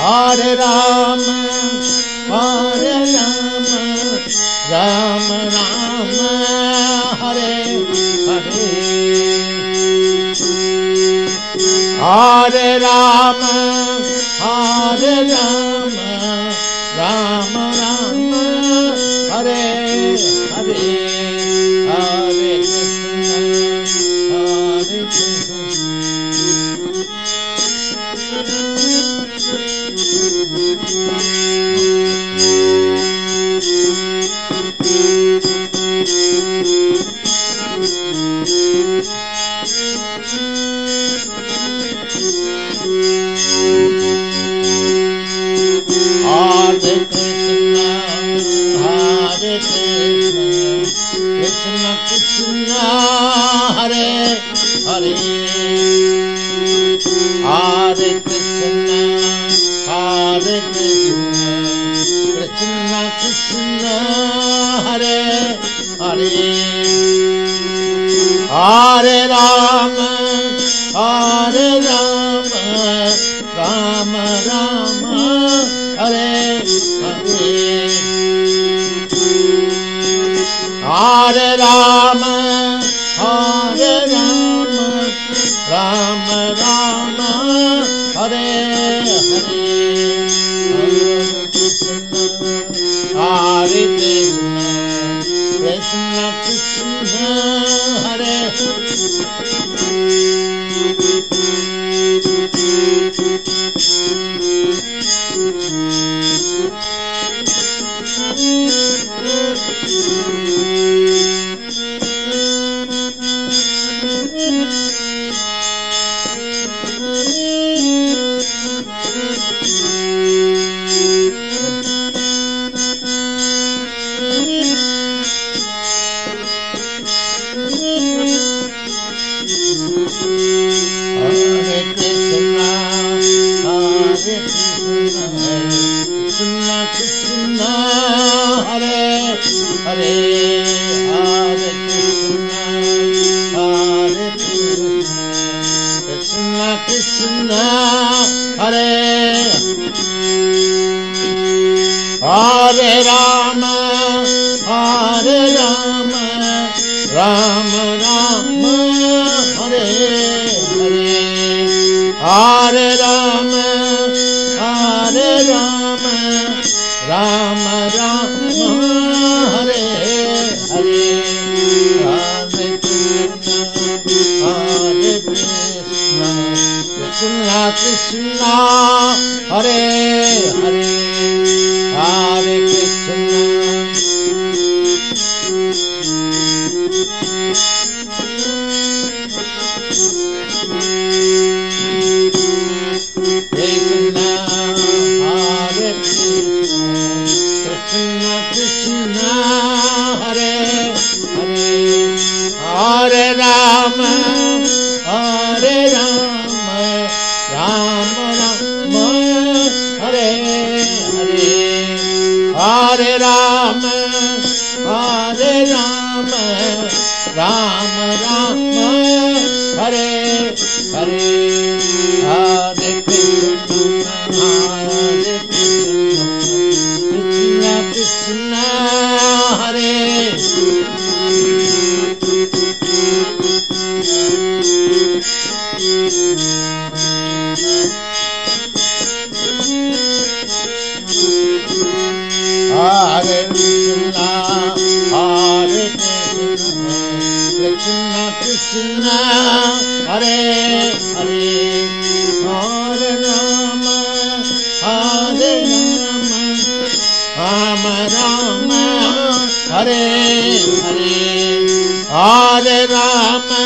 Hare Rama, Hare Rama, Rama Rama, Hare Hare. Hare Rama, Hare Rama, Rama Rama, Hare Hare. Hare Krishna, Hare Krishna. Hare Krishna, Hare Krishna, Krishna Krishna, Hare Hare. Hare Krishna, Hare Krishna, Krishna Krishna, Hare Hare. Hare Rama, Hare Rama, Rama Rama, Hare Hare. Hare Rama, Hare Rama, Rama Rama, Hare Hare. Hare Krishna, Hare Krishna, Krishna Krishna, Hare Krishna, Hare Hare Rama, Hare Rama, Rama Rama, Hare Hare. Hare Rama, Hare Rama, Rama Rama, Hare Hare. Hare Krishna, Hare Krishna, Krishna Krishna, Hare Hare. Hare Krishna, Krishna, Hare Krishna, Krishna Krishna, Hare Hare. Hare Rama, Hare Rama, Rama Rama, Hare Hare. Hare Rama, Hare Rama, Rama Rama, Hare Hare. Hare Krishna, Hare Krishna, Krishna Krishna, Hare Hare Krishna, Hare Krishna, Krishna Krishna, Hare Hare. Hare Rama, Hare Rama, Rama Rama, Hare Hare. Hare Rama,